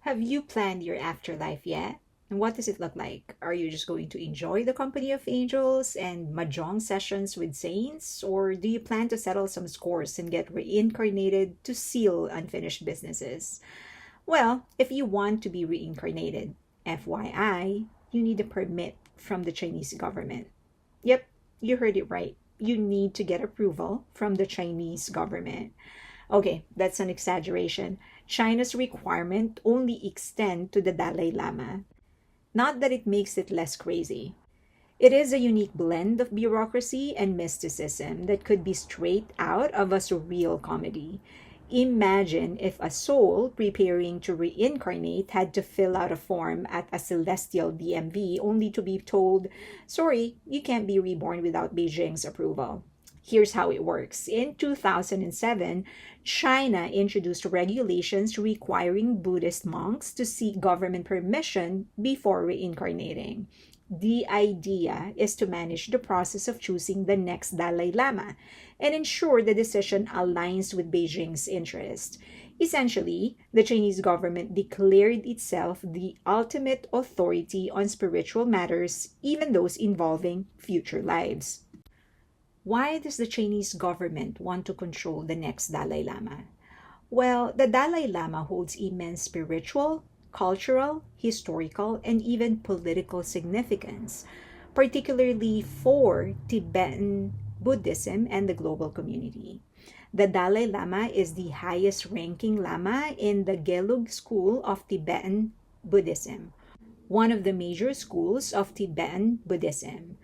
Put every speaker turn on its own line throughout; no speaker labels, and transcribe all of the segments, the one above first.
Have you planned your afterlife yet? And what does it look like? Are you just going to enjoy the company of angels and mahjong sessions with saints? Or do you plan to settle some scores and get reincarnated to seal unfinished businesses? Well, if you want to be reincarnated, FYI, you need a permit from the Chinese government. Yep, you heard it right. You need to get approval from the Chinese government. Okay, that's an exaggeration. China's requirement only extend to the Dalai Lama. Not that it makes it less crazy. It is a unique blend of bureaucracy and mysticism that could be straight out of a surreal comedy. Imagine if a soul preparing to reincarnate had to fill out a form at a celestial DMV only to be told, sorry, you can't be reborn without Beijing's approval. Here's how it works. In 2007, China introduced regulations requiring Buddhist monks to seek government permission before reincarnating. The idea is to manage the process of choosing the next Dalai Lama and ensure the decision aligns with Beijing's interest. Essentially, the Chinese government declared itself the ultimate authority on spiritual matters, even those involving future lives. Why does the Chinese government want to control the next Dalai Lama? Well, the Dalai Lama holds immense spiritual, cultural, historical, and even political significance, particularly for Tibetan Buddhism and the global community. The Dalai Lama is the highest ranking Lama in the Gelug school of Tibetan Buddhism, one of the major schools of Tibetan Buddhism.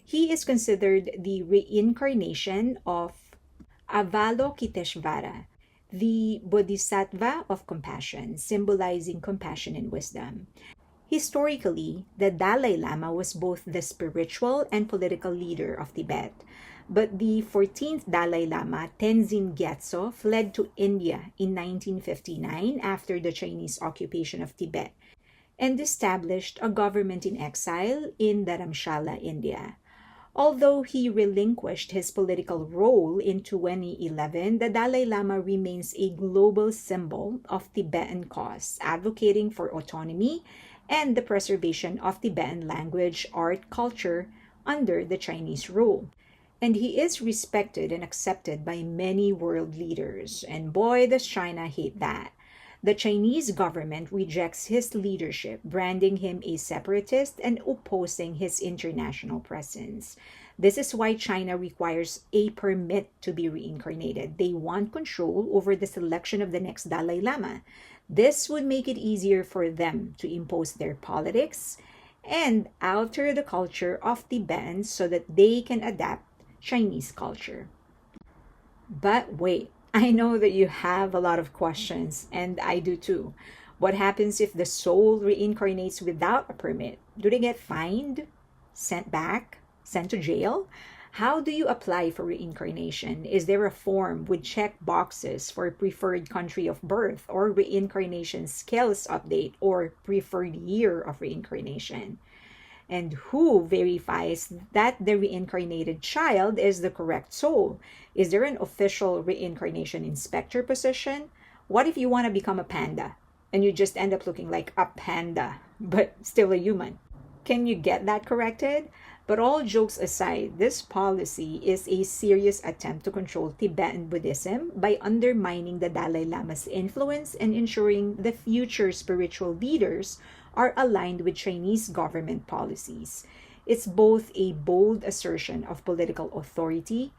He is considered the reincarnation of Avalokiteshvara, the Bodhisattva of compassion, symbolizing compassion and wisdom. Historically, the Dalai Lama was both the spiritual and political leader of Tibet. But the 14th Dalai Lama, Tenzin Gyatso, fled to India in 1959 after the Chinese occupation of Tibet and established a government in exile in Dharamshala, India. Although he relinquished his political role in 2011, the Dalai Lama remains a global symbol of Tibetan cause, advocating for autonomy and the preservation of Tibetan language, art, culture under the Chinese rule. And he is respected and accepted by many world leaders. And boy, does China hate that. The Chinese government rejects his leadership, branding him a separatist and opposing his international presence. This is why China requires a permit to be reincarnated. They want control over the selection of the next Dalai Lama. This would make it easier for them to impose their politics and alter the culture of Tibetans so that they can adapt Chinese culture. But wait, I know that you have a lot of questions, and I do too. What happens if the soul reincarnates without a permit? Do they get fined, sent back, sent to jail? How do you apply for reincarnation? Is there a form with check boxes for preferred country of birth or reincarnation skills update or preferred year of reincarnation? And who verifies that the reincarnated child is the correct soul? Is there an official reincarnation inspector position? What if you want to become a panda and you just end up looking like a panda, but still a human? Can you get that corrected? But all jokes aside, this policy is a serious attempt to control Tibetan Buddhism by undermining the Dalai Lama's influence and ensuring the future spiritual leaders are aligned with Chinese government policies. It's both a bold assertion of political authority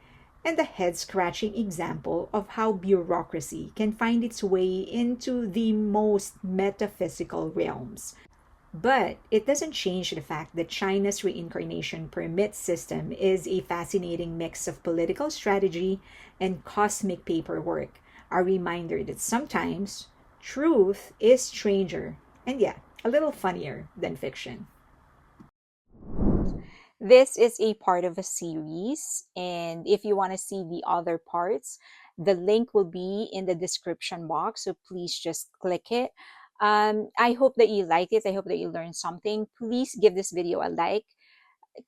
and a head scratching example of how bureaucracy can find its way into the most metaphysical realms. But it doesn't change the fact that China's reincarnation permit system is a fascinating mix of political strategy and cosmic paperwork, a reminder that sometimes truth is stranger and, yeah, a little funnier than fiction. This is a part of a series, and if you want to see the other parts, the link will be in the description box. So please just click it. I hope that you like it. I hope that you learned something. Please give this video a like,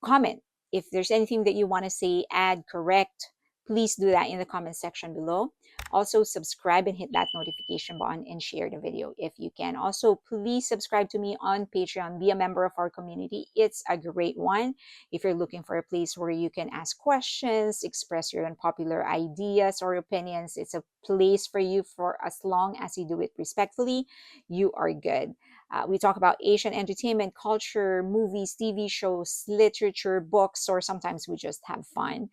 comment if there's anything that you want to say, add, correct. please do that in the comment section below. Also, subscribe and hit that notification button and share the video if you can. Also, please subscribe to me on Patreon. Be a member of our community. It's a great one. If you're looking for a place where you can ask questions, express your unpopular ideas or opinions, it's a place for you. For as long as you do it respectfully, you are good. We talk about Asian entertainment, culture, movies, TV shows, literature, books, or sometimes we just have fun.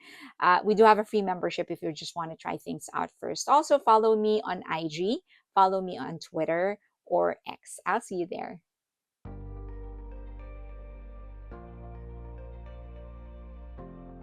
We do have a free membership if you just want to try things out first. Also, follow me on IG, follow me on Twitter or X. I'll see you there.